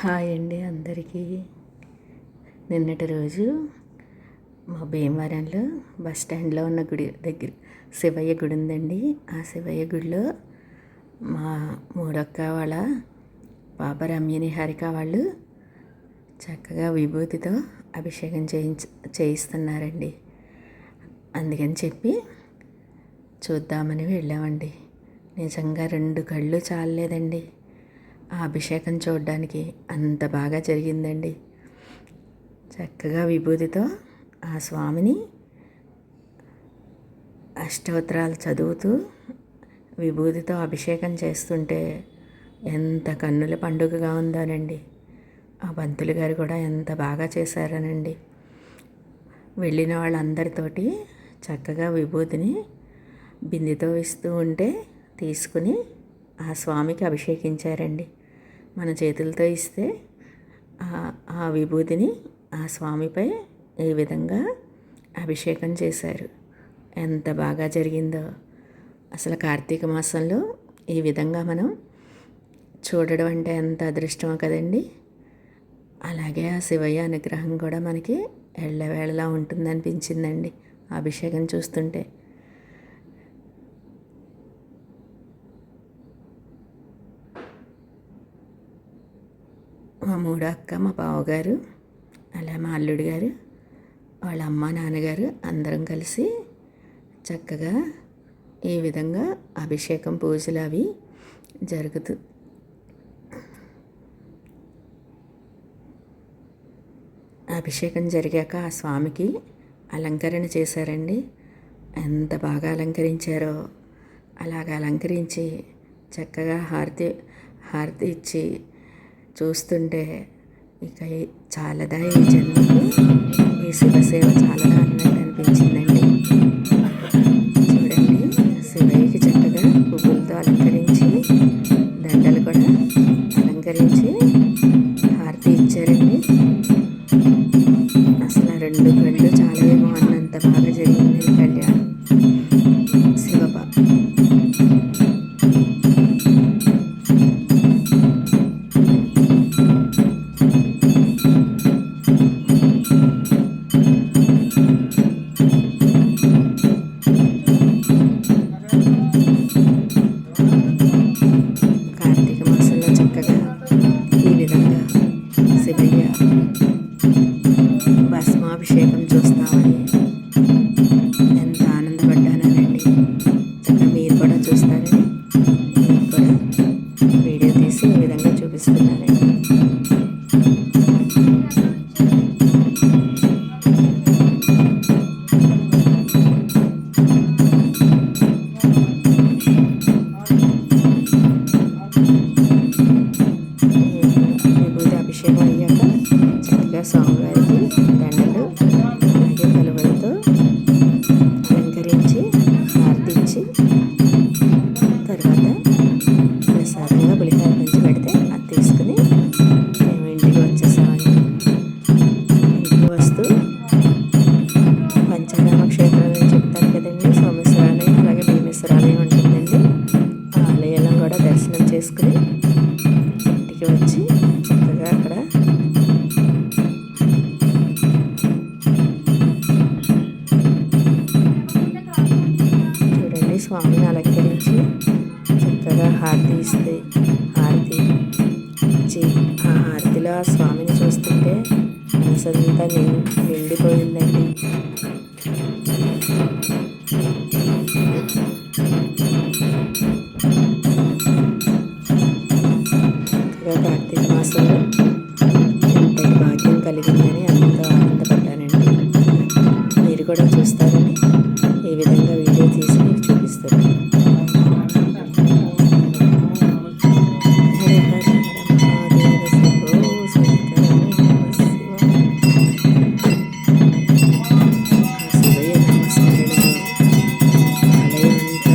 Hi అండి అందరికీ. నిన్నటి రోజు మా భీమవరంలో బస్ స్టాండ్లో ఉన్న గుడి దగ్గర శివయ్య గుడి ఉందండి. ఆ శివయ్య గుడిలో మా మూడక్క వాళ్ళ పాప రమ్యని హారిక వాళ్ళు చక్కగా విభూతితో అభిషేకం చేయిస్తున్నారండి. అందుకని చెప్పి చూద్దామని వెళ్ళామండి. నిజంగా 2 కళ్ళు చాలలేదండి ఆ అభిషేకం చూడడానికి. అంత బాగా జరిగిందండి. చక్కగా విభూతితో ఆ స్వామిని అష్టోత్తరాలు చదువుతూ విభూతితో అభిషేకం చేస్తుంటే ఎంత కన్నుల పండుగగా ఉందోనండి. ఆ పంతులు గారు కూడా ఎంత బాగా చేశారనండి. వెళ్ళిన వాళ్ళందరితోటి చక్కగా విభూతిని బిందెతో ఇస్తూ ఉంటే తీసుకుని ఆ స్వామికి అభిషేకించారండి. మన చేతులతో ఇస్తే ఆ విభూతిని ఆ స్వామిపై ఏ విధంగా అభిషేకం చేశారు. ఎంత బాగా జరిగిందో అసలు. కార్తీక మాసంలో ఈ విధంగా మనం చూడడం అంటే ఎంత అదృష్టమో కదండి. అలాగే ఆ శివయ్య అనుగ్రహం కూడా మనకి ఎళ్ళవేళలా ఉంటుందనిపించిందండి ఆ అభిషేకం చూస్తుంటే. మా మూడో అక్క, మా బావగారు, అలా మా అల్లుడు గారు, వాళ్ళ అమ్మ నాన్నగారు అందరం కలిసి చక్కగా ఈ విధంగా అభిషేకం పూజలు అవి జరుగుతూ అభిషేకం జరిగాక ఆ స్వామికి అలంకరణ చేశారండి. ఎంత బాగా అలంకరించారో. అలాగ అలంకరించి చక్కగా హారతి ఇచ్చి చూస్తుంటే ఇక చాలదా ఈ జన్మకు ఈ శివసేవ చాలదా అన్నట్టు అనిపించిందండి. చూడండి, శివయ్యకి చక్కగా పువ్వులతో అలంకరించి దండలు కూడా అలంకరించి హారతి ఇచ్చారండి. అసలు 2 కళ్ళు చాలవేమో అన్నంత బాగా జరిగింది కళ్యాణం. కార్తీక మాసంలో చక్కగా ఈ విధంగా శివయ్య భస్మాభిషేకం చూస్తామని ఎంత ఆనందపడ్డానండి. చక్కగా మీరు కూడా చూస్తారని మీకు కూడా వీడియో తీసి ఈ విధంగా చూపిస్తున్నానండి. అభిషేకం అయ్యాక చక్కగా స్వామివారికి దండలు అలాగే కలువలతో అలంకరించి హారతిచ్చి తర్వాత ప్రసాదంగా పులిహార పంచి పెడితే అది తీసుకుని మేము ఇంటికి వచ్చేసామండి. ఇంటికి వస్తూ పంచనామ క్షేత్రాలని చెప్తారు కదండి. సోమేశ్వరాలయం అలాగే భీమేశ్వరాలయం ఉంటుందండి. ఆ ఆలయాలను కూడా దర్శనం చేసుకుని ఇంటికి వచ్చి చక్కగా అక్కడ చూడండి స్వామిని అలంకరించి చక్కగా హారతి ఇస్తే హారతి ఇచ్చి ఆ హారతిలో ఆ స్వామిని చూస్తుంటే మనసంతా నిండిపోయిందండి. కార్తీక మాసంలో ఎంతటి భాగ్యం కలిగిందని ఎంతో ఆనందపడ్డానండి. మీరు కూడా చూస్తారని ఈ విధంగా వీడియో తీసి మీకు చూపిస్తున్నాను. హరే హర హర మహాదేవ శంభో శంకర నమః శివాయ. ఆ శివయ్య నమస్కారంలో ఆలయం అంతా